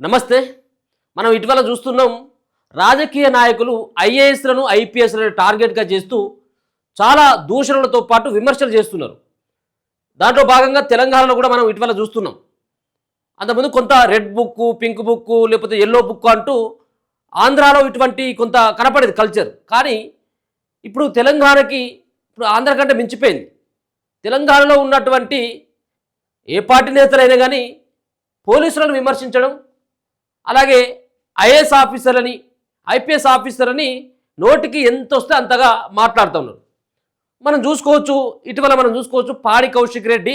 నమస్తే. మనం ఇటీవల చూస్తున్నాం రాజకీయ నాయకులు ఐఏఎస్లను ఐపీఎస్లను టార్గెట్గా చేస్తూ చాలా దూషణలతో పాటు విమర్శలు చేస్తున్నారు. దాంట్లో భాగంగా తెలంగాణలో కూడా మనం ఇటీవల చూస్తున్నాం. అంతకుముందు కొంత రెడ్ బుక్, పింక్ బుక్, లేకపోతే ఎల్లో బుక్ అంటూ ఆంధ్రాలో ఇటువంటి కొంత కనపడేది కల్చర్. కానీ ఇప్పుడు తెలంగాణకి ఇప్పుడు ఆంధ్ర కంటే మించిపోయింది. తెలంగాణలో ఉన్నటువంటి ఏ పార్టీ నేతలైనా కానీ పోలీసులను విమర్శించడం, అలాగే ఐఏఎస్ ఆఫీసర్లని, ఐపీఎస్ ఆఫీసర్లని నోటికి ఎంత వస్తే అంతగా మాట్లాడుతున్నారు. మనం చూసుకోవచ్చు, ఇటీవల మనం చూసుకోవచ్చు పాడి కౌశిక్ రెడ్డి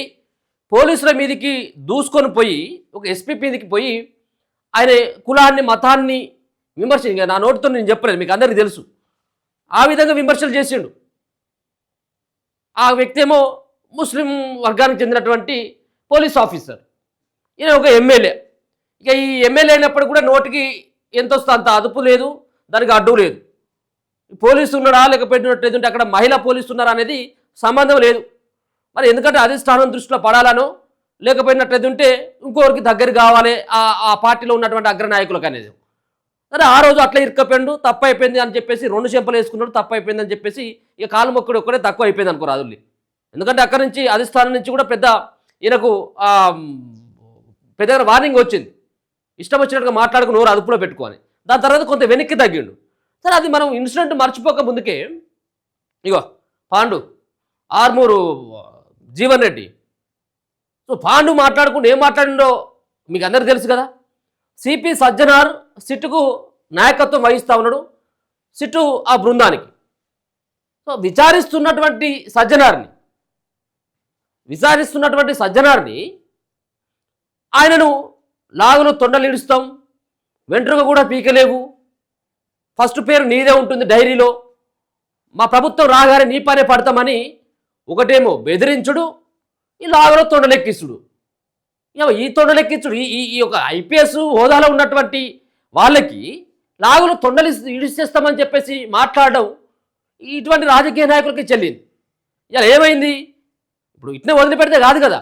పోలీసుల మీదకి దూసుకొని పోయి ఒక ఎస్పీ మీదకి పోయి ఆయన కులాన్ని మతాన్ని నా నోటితో నేను చెప్పలేదు, మీకు అందరికీ తెలుసు. ఆ విధంగా విమర్శలు చేసిండు. ఆ వ్యక్తి ఏమో ముస్లిం వర్గానికి చెందినటువంటి పోలీస్ ఆఫీసర్, ఈయన ఒక ఎమ్మెల్యే. ఇక ఈ ఎమ్మెల్యే అయినప్పుడు కూడా నోటికి ఎంత వస్తే అంత అదుపు లేదు, దానికి అడ్డు లేదు. పోలీసు ఉన్నాడా లేకపోతే అక్కడ మహిళా పోలీసు ఉన్నారా అనేది సంబంధం లేదు. మరి ఎందుకంటే అధిష్టానం దృష్టిలో పడాలనో లేకపోయినట్లయితే ఇంకొకరికి దగ్గర కావాలి ఆ పార్టీలో ఉన్నటువంటి అగ్రనాయకులకు అనేది. సరే, ఆ రోజు అట్లా ఇరుక్కపోయిండు, తప్పు అయిపోయింది అని చెప్పేసి 2 చెంపలు వేసుకున్నాడు, తప్పు అయిపోయింది అని చెప్పేసి ఇక కాలు మొక్కడు ఒక్కడే తక్కువ అయిపోయింది అనుకో రాజుల్ని. ఎందుకంటే అక్కడి నుంచి అధిష్టానం నుంచి కూడా పెద్ద ఈయనకు పెద్దగా వార్నింగ్ వచ్చింది, ఇష్టం వచ్చినట్టుగా మాట్లాడుకు నోరు అదుపులో పెట్టుకోని. దాని తర్వాత కొంత వెనక్కి తగ్గిండు. సరే, అది మనం ఇన్సిడెంట్ మర్చిపోక ముందుకే ఇగో పాండు ఆర్మూరు జీవన్ రెడ్డి, సో పాండు మాట్లాడుకుంటూ ఏం మాట్లాడిండో మీకు అందరికీ తెలుసు కదా. సిపి సజ్జనార్ సిట్టుకు నాయకత్వం వహిస్తూ ఉన్నాడు, సిట్టు ఆ బృందానికి. సో విచారిస్తున్నటువంటి సజ్జనార్ని ఆయనను లాగులో తొండలిడుస్తాం, వెంట్రుక కూడా పీకలేవు, ఫస్ట్ పేరు నీదే ఉంటుంది డైరీలో, మా ప్రభుత్వం రాగానే నీ పనే పడతామని ఒకటేమో బెదిరించుడు, ఈ లాగులో తొండలెక్కిస్తుడు. ఈ తొండలెక్కించుడు ఈ యొక్క ఐపీఎస్ హోదాలో ఉన్నటువంటి వాళ్ళకి లాగులో తొండలు ఇడిచేస్తామని చెప్పేసి మాట్లాడడం ఇటువంటి రాజకీయ నాయకులకి చెల్లింది. ఇలా ఏమైంది? ఇప్పుడు ఇట్నే వదిలిపెడితే కాదు కదా.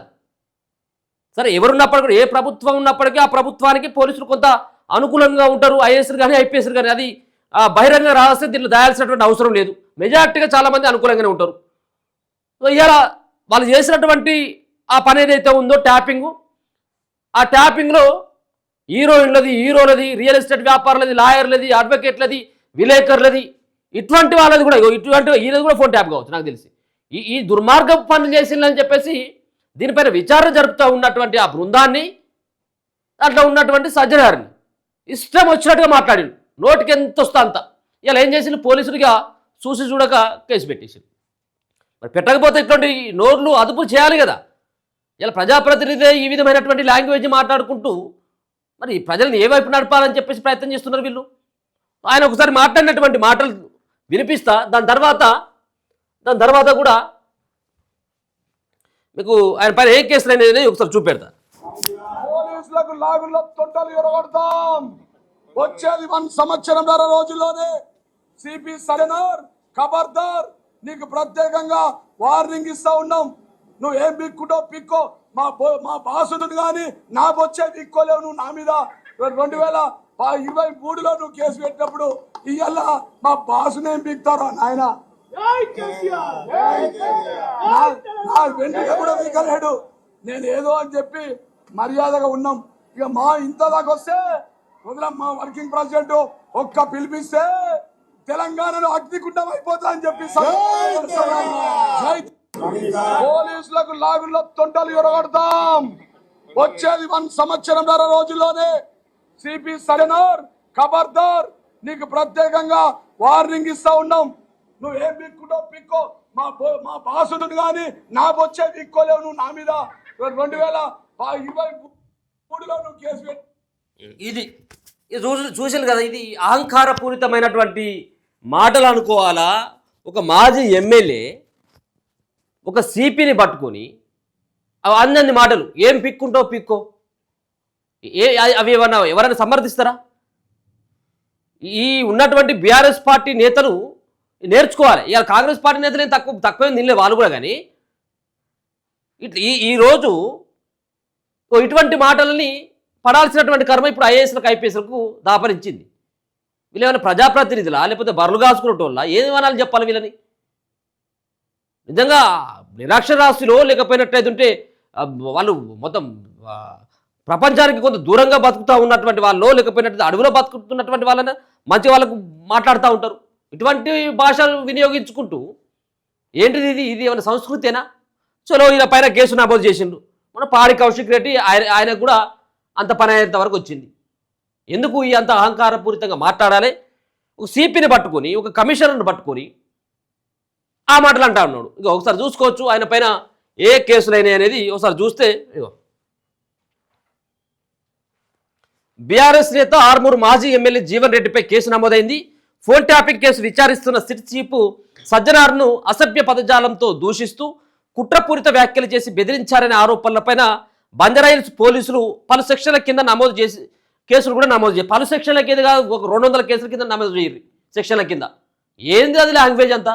సరే, ఎవరున్నప్పటికీ ఏ ప్రభుత్వం ఉన్నప్పటికీ ఆ ప్రభుత్వానికి పోలీసులు కొంత అనుకూలంగా ఉంటారు, ఐఏఎస్లు కానీ ఐపీఎస్లు కానీ. అది బహిరంగ రహస్యం, దీంట్లో దాయాల్సినటువంటి అవసరం లేదు. మెజార్టీగా చాలామంది అనుకూలంగానే ఉంటారు. సో ఇలా వాళ్ళు చేసినటువంటి ఆ పని ఏదైతే ఉందో ట్యాపింగు, ఆ ట్యాపింగ్లో హీరోలది, రియల్ ఎస్టేట్ వ్యాపారులది, లాయర్లది, అడ్వకేట్లది, విలేకరులది, ఇటువంటి వాళ్ళది కూడా ఈయనది కూడా ఫోన్ ట్యాప్ కావచ్చు నాకు తెలిసి. ఈ దుర్మార్గ పనులు చేసిందని చెప్పేసి దీనిపైన విచారణ జరుపుతూ ఉన్నటువంటి ఆ బృందాన్ని, అట్లా ఉన్నటువంటి సజ్జనారిని ఇష్టం వచ్చినట్టుగా మాట్లాడిండు, నోటికి ఎంత వస్తా అంత. ఇలా ఏం చేసిండు, పోలీసులుగా చూసి చూడక కేసు పెట్టేసిండు. మరి పెట్టకపోతే ఇటువంటి నోర్లు అదుపు చేయాలి కదా. ఇలా ప్రజాప్రతినిధి ఈ విధమైనటువంటి లాంగ్వేజ్ మాట్లాడుకుంటూ మరి ప్రజలను ఏ వైపు నడపాలని చెప్పేసి ప్రయత్నం చేస్తున్నారు వీళ్ళు. ఆయన ఒకసారి మాట్లాడినటువంటి మాటలు వినిపిస్తా, దాని తర్వాత కూడా మీకు ఆయన పైన ఏ కేసులు అనేది ఒకసారి చూపెడతా. పోలీసులకు లాగుల్లో తొట్టలు ఎరగొడతాం. వచ్చేది 1 సంవత్సరంన్నర రోజుల్లోనే. సిపి సజ్జనార్ ఖబర్దార్, నీకు ప్రత్యేకంగా వార్నింగ్ ఇస్తా ఉన్నాం. నువ్వు ఏం పిక్కుంటో పిక్కో, మా బాసుడు కానీ నాకు వచ్చే పిక్కోలేవు. నువ్వు నా మీద 2023లో నువ్వు కేసు పెట్టినప్పుడు ఇవాళ మా బాసుని ఏం పిక్తారో నాయన, నా వెంటనే కూడా పిక్కలేడు. నేను ఏదో అని చెప్పి మర్యాదగా ఉన్నాం. ఇక మా ఇంత దాకా వస్తే మా వర్కింగ్ ప్రెసిడెంట్ ఒక్క పిలిపిస్తే తెలంగాణలో అగ్నికుండం అయిపోతా అని చెప్పి పోలీసులకు లాగుల్లో తొంటలు ఎరగొడతాం. వచ్చేది 1 సంవత్సరంన్నర రోజుల్లోనే. సిపి సజ్జనార్ ఖబర్దార్, నీకు ప్రత్యేకంగా వార్నింగ్ ఇస్తా ఉన్నాం. నువ్వు ఏం పిక్కుంటో పిక్కో, మా బాసుడు కానీ నాకు వచ్చే పిక్కోలేవు. నువ్వు నా మీద 2023లో నువ్వు కేసు పెట్టి ఇది చూసాను కదా. ఇది అహంకారపూరితమైనటువంటి మాటలు అనుకోవాలా? ఒక మాజీ ఎమ్మెల్యే ఒక సిపిని పట్టుకొని అన్ని మాటలు, ఏం పిక్కుంటావు పిక్కో, అవి ఎవరైనా సమర్థిస్తారా? ఈ ఉన్నటువంటి బీఆర్ఎస్ పార్టీ నేతలు నేర్చుకోవాలి. ఇవాళ కాంగ్రెస్ పార్టీ నేతలు ఏం తక్కువ నిలే వాళ్ళు కూడా. కానీ ఈరోజు ఇటువంటి మాటలని పడాల్సినటువంటి కర్మ ఇప్పుడు ఐఏఎస్లకు ఐపీఎస్లకు దాపరించింది. వీళ్ళు ఏమైనా ప్రజాప్రతినిధులా లేకపోతే బర్రెలు కాసుకునేటోళ్ళ ఏమనాలి చెప్పాలి వీళ్ళని? నిజంగా నిరక్షరాస్యులో లేకపోయినట్లయితే వాళ్ళు మొత్తం ప్రపంచానికి కొంత దూరంగా బతుకుతూ ఉన్నటువంటి వాళ్ళు లేకపోయినట్టు అడవిలో బతుకుతున్నటువంటి వాళ్ళని మంచి వాళ్ళకు మాట్లాడుతూ ఉంటారు. ఇటువంటి భాషలు వినియోగించుకుంటూ ఏంటిది ఇది ఏమైనా సంస్కృతేనా? చలో ఈయన పైన కేసు నమోదు చేసిండు. మన పాడి కౌశిక్ రెడ్డి ఆయనకు కూడా అంత పని అయ్యేంత వరకు వచ్చింది. ఎందుకు ఈ అంత అహంకారపూరితంగా మాట్లాడాలి? ఒక సిపిని పట్టుకొని ఒక కమిషనర్ని పట్టుకొని ఆ మాటలు అంటా ఉన్నాడు. ఇక ఒకసారి చూసుకోవచ్చు ఆయన పైన ఏ కేసులైనాయి అనేది ఒకసారి చూస్తే. ఇగో బీఆర్ఎస్ నేత ఆర్మూరు మాజీ ఎమ్మెల్యే జీవన్ రెడ్డిపై కేసు నమోదైంది. ఫోన్ ట్యాపింగ్ కేసు విచారిస్తున్న సిట్ చీఫ్ సజ్జనార్ను అసభ్య పదజాలంతో దూషిస్తూ కుట్రపూరిత వ్యాఖ్యలు చేసి బెదిరించారనే ఆరోపణలపైన బంజారాహిల్స్ పోలీసులు పలు సెక్షన్ల కింద నమోదు చేసి కేసులు కూడా నమోదు చేయాలి. పలు సెక్షన్ల కింద కాదు, ఒక 200 కేసుల కింద నమోదు చేయరు. సెక్షన్ల కింద ఏంది అది లాంగ్వేజ్ అంతా?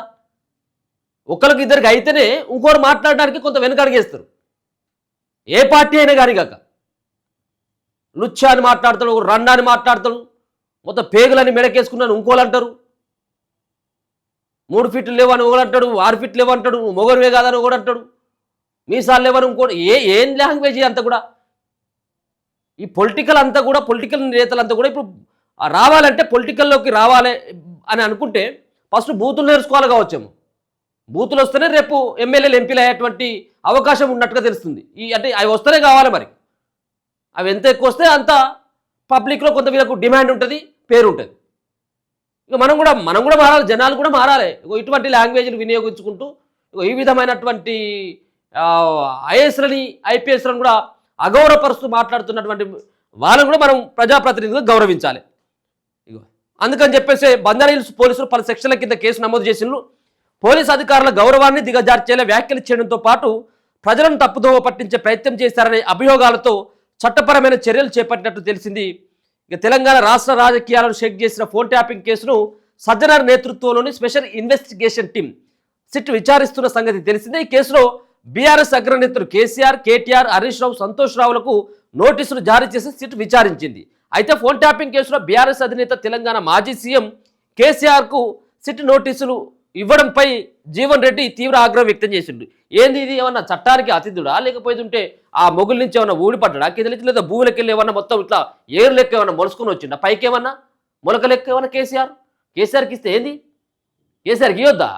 ఒకరికి ఇద్దరికి అయితేనే ఇంకోరు మాట్లాడడానికి కొంత వెనకడిగేస్తారు. ఏ పార్టీ అయినా కానీ కాక లుచ్చా అని మాట్లాడతాడు, రండా అని మాట్లాడతాడు, మొత్తం పేగులని మెడకేసుకున్నాను ఇంకోలు అంటారు, 3 ఫీట్లు లేవని ఒకడు అంటాడు, 6 ఫీట్లు లేవంటాడు, మొగరువే కాదని ఒకడు అంటాడు, మీసాలు లేవని ఇంకోటి. ఏం లాంగ్వేజ్ అంతా కూడా? ఈ పొలిటికల్ అంతా కూడా పొలిటికల్ నేతలంతా కూడా ఇప్పుడు రావాలంటే పొలిటికల్లోకి రావాలి అని అనుకుంటే ఫస్ట్ బూతులు నేర్చుకోవాలి కావచ్చేమో. బూతులు వస్తేనే రేపు ఎమ్మెల్యేలు ఎంపీలు అయ్యేటువంటి అవకాశం ఉన్నట్టుగా తెలుస్తుంది. అంటే అవి వస్తేనే కావాలి. మరి అవి ఎంత ఎక్కువ వస్తే అంత పబ్లిక్లో కొంత వీళ్ళకు డిమాండ్ ఉంటుంది, పేరు ఉంటుంది. ఇక మనం కూడా మారాలి, జనాలు కూడా మారాలి. ఇటువంటి లాంగ్వేజ్ని వినియోగించుకుంటూ ఈ విధమైనటువంటి ఐఏఎస్లని ఐపీఎస్లను కూడా అగౌరవపరుస్తూ మాట్లాడుతున్నటువంటి వాళ్ళని కూడా మనం ప్రజాప్రతినిధులు గౌరవించాలి. ఇగో అందుకని చెప్పేసి బంజారాహిల్స్ పోలీసులు పలు సెక్షన్ల కింద కేసు నమోదు చేసిండ్రు. పోలీసు అధికారుల గౌరవాన్ని దిగజార్చేలా వ్యాఖ్యలు చేయడంతో పాటు ప్రజలను తప్పుదోవ పట్టించే ప్రయత్నం చేశారనే అభియోగాలతో చట్టపరమైన చర్యలు చేపట్టినట్టు తెలిసింది. ఇక తెలంగాణ రాష్ట్ర రాజకీయాలను షేక్ చేసిన ఫోన్ ట్యాపింగ్ కేసును సజ్జనార్ నేతృత్వంలోని స్పెషల్ ఇన్వెస్టిగేషన్ టీం సిట్ విచారిస్తున్న సంగతి తెలిసిందే. ఈ కేసులో బీఆర్ఎస్ అగ్రనేతలు కేసీఆర్, కేటీఆర్, హరీష్ రావు, సంతోష్ రావులకు నోటీసులు జారీ చేసి సిట్ విచారించింది. అయితే ఫోన్ ట్యాపింగ్ కేసులో బీఆర్ఎస్ అధినేత తెలంగాణ మాజీ సీఎం కేసీఆర్కు సిట్ నోటీసులు ఇవ్వడంపై జీవన్ రెడ్డి తీవ్ర ఆగ్రహం వ్యక్తం చేసిండు. ఏంది ఇది? ఏమన్నా చట్టానికి అతిథుడా లేకపోతుంటే ఆ మొగుల నుంచి ఏమన్నా ఊడిపడ్డా కింద లేదా భూములకి వెళ్ళి ఏమన్నా మొత్తం ఇట్లా ఏరు లెక్క ఏమన్నా మొలుసుకొని వచ్చిండా పైకి ఏమన్నా మొలక లెక్క ఏమన్నా కేసీఆర్కి ఇస్తే ఏంది? కేసీఆర్కి ఇవ్వద్దా?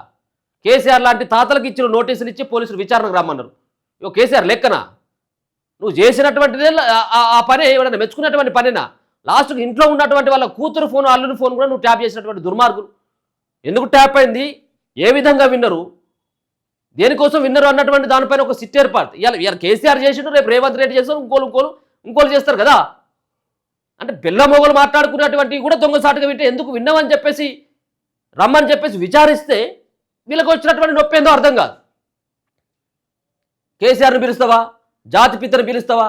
కేసీఆర్ లాంటి తాతలకు ఇచ్చిన నోటీసులు ఇచ్చి పోలీసులు విచారణకు రమ్మన్నారు. ఇగో కేసీఆర్ లెక్కనా? నువ్వు చేసినటువంటిదే ఆ పని ఎవరైనా మెచ్చుకున్నటువంటి పనేనా? లాస్ట్కి ఇంట్లో ఉన్నటువంటి వాళ్ళ కూతురు ఫోన్, అల్లుని ఫోన్ కూడా నువ్వు ట్యాప్ చేసినటువంటి దుర్మార్గులు. ఎందుకు ట్యాప్ అయింది? ఏ విధంగా విన్నరు? దేనికోసం విన్నరు అన్నటువంటి దానిపైన ఒక సిట్ ఏర్పాటు ఇవాళ కేసీఆర్ చేసిండు, రేపు రేవంత్ రెడ్డి చేస్తారు, ఇంకోలు చేస్తారు కదా. అంటే పిల్ల మొగలు మాట్లాడుకున్నటువంటివి కూడా దొంగసాటుగా వింటే ఎందుకు విన్నామని చెప్పేసి రమ్మని చెప్పేసి విచారిస్తే వీళ్ళకి వచ్చినటువంటి నొప్పి ఏందో అర్థం కాదు. కేసీఆర్ని పిలుస్తావా? జాతి పితను పిలుస్తావా?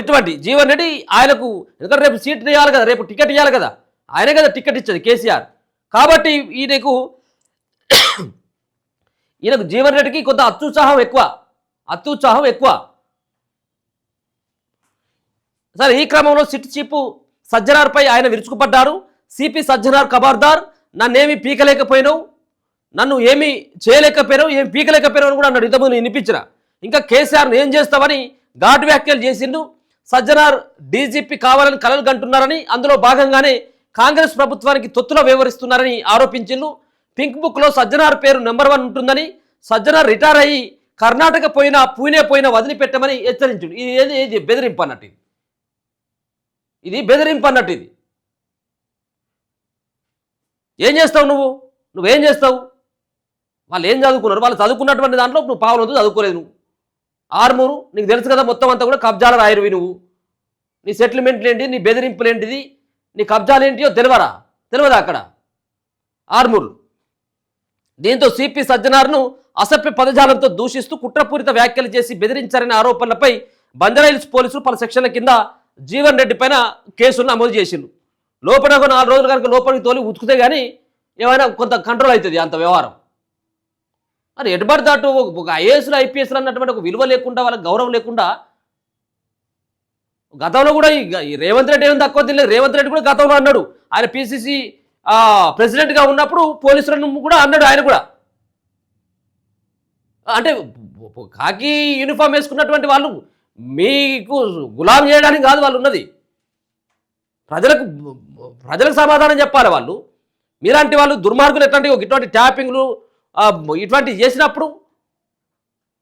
ఇటువంటి జీవన్ రెడ్డి ఆయనకు ఎందుకంటే రేపు సీట్ ఇవ్వాలి కదా, రేపు టికెట్ ఇవ్వాలి కదా, ఆయనే కదా టికెట్ ఇచ్చేది కేసీఆర్. కాబట్టి ఈయనకు జీవన్ రెడ్డికి కొంత అత్యుత్సాహం ఎక్కువ. సరే, ఈ క్రమంలో సిట్ చీఫ్ సజ్జనార్పై ఆయన విరుచుకుపడ్డారు. సిపి సజ్జనార్ ఖబర్దార్, నన్నేమి పీకలేకపోయినావు, నన్ను ఏమి చేయలేకపోయినావు, ఏమి పీకలేకపోయినావు అని కూడా అన్నాడు. ఇంతకుముందు వినిపించిన ఇంకా కేసీఆర్ను ఏం చేస్తామని ఘాటు వ్యాఖ్యలు చేసిండు. సజ్జనార్ డీజీపీ కావాలని కలలు కంటున్నారని, అందులో భాగంగానే కాంగ్రెస్ ప్రభుత్వానికి తొత్తులో వ్యవహరిస్తున్నారని ఆరోపించిండు. పింక్ బుక్లో సజ్జనార్ పేరు నెంబర్ 1 ఉంటుందని, సజ్జనార్ రిటైర్ అయ్యి కర్ణాటక పోయినా పూణే పోయినా వదిలిపెట్టమని హెచ్చరించుడు. ఇది బెదిరింపు అన్నట్టు, ఇది బెదిరింపు అన్నట్టు. ఇది ఏం చేస్తావు నువ్వేం చేస్తావు? వాళ్ళు ఏం చదువుకున్నారు? వాళ్ళు చదువుకున్నటువంటి దాంట్లో నువ్వు పావులంతా చదువుకోలేదు. నువ్వు ఆర్మూరు నీకు తెలుసు కదా, మొత్తం అంతా కూడా కబ్జాల రాయరువి. నువ్వు నీ సెటిల్మెంట్లు ఏంటి, నీ బెదిరింపులు ఏంటిది, నీ కబ్జాలు ఏంటియో తెలియదా అక్కడ ఆర్మూరు. దీంతో సిపి సజ్జనార్ను అసభ్య పదజాలంతో దూషిస్తూ కుట్రపూరిత వ్యాఖ్యలు చేసి బెదిరించారనే ఆరోపణలపై బంజారాహిల్స్ పోలీసులు పలు సెక్షన్ల కింద జీవన్ రెడ్డి పైన కేసులు నమోదు చేసిండు. లోపల 4 రోజులు కనుక లోపలికి తోలి ఉతుకుతే కానీ ఏమైనా కొంత కంట్రోల్ అవుతుంది అంత వ్యవహారం. మరి ఎటుబడి దాటు ఒక ఐఏఎస్లు ఐపీఎస్లు అన్నటువంటి ఒక విలువ లేకుండా, వాళ్ళకి గౌరవం లేకుండా గతంలో కూడా ఈ రేవంత్ రెడ్డి ఏం తక్కువ తెలియదు. రేవంత్ రెడ్డి కూడా గతంలో అన్నాడు, ఆయన పిసిసి ప్రెసిడెంట్గా ఉన్నప్పుడు పోలీసులను కూడా అన్నాడు ఆయన కూడా. అంటే కాకి యూనిఫామ్ వేసుకున్నటువంటి వాళ్ళు మీకు గులాం చేయడానికి కాదు వాళ్ళు ఉన్నది, ప్రజలకు సమాధానం చెప్పాలి వాళ్ళు. మీలాంటి వాళ్ళు దుర్మార్గులు ఇటువంటి ట్యాపింగ్లు ఇటువంటివి చేసినప్పుడు,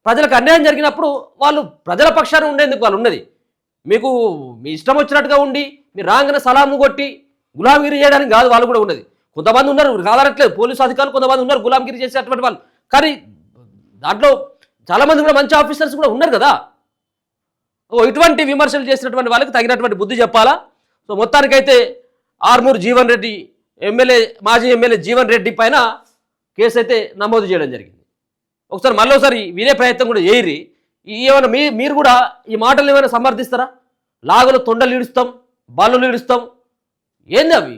ప్రజలకు అన్యాయం జరిగినప్పుడు వాళ్ళు ప్రజల పక్షాన ఉండేందుకు వాళ్ళు ఉన్నది. మీకు మీ ఇష్టం వచ్చినట్టుగా ఉండి మీరు రాగానే సలాము కొట్టి గులాంగిరి చేయడానికి కాదు వాళ్ళు కూడా ఉన్నది. కొంతమంది ఉన్నారు కాదనట్లేదు, పోలీసు అధికారులు కొంతమంది ఉన్నారు గులాంగిరి చేసేటువంటి వాళ్ళు, కానీ దాంట్లో చాలామంది కూడా మంచి ఆఫీసర్స్ కూడా ఉన్నారు కదా. ఇటువంటి విమర్శలు చేసినటువంటి వాళ్ళకి తగినటువంటి బుద్ధి చెప్పాలా. సో మొత్తానికైతే ఆర్మూర్ జీవన్ రెడ్డి మాజీ ఎమ్మెల్యే జీవన్ రెడ్డి పైన కేసు అయితే నమోదు చేయడం జరిగింది. ఒకసారి మళ్ళీసారి వినే ప్రయత్నం కూడా చేయరి. ఏమైనా మీరు కూడా ఈ మాటలు ఏమైనా సమర్థిస్తారా? లాగులు తొండలు ఈడుస్తాం, బల్లులు ఈడుస్తాం, ఏంది అవి?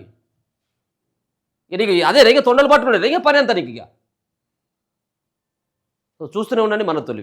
నీకు అదే రేగ తొండలు పట్టుకునే రేగే పని అంతా నీకు. ఇక చూస్తూనే ఉండండి మన తొలి.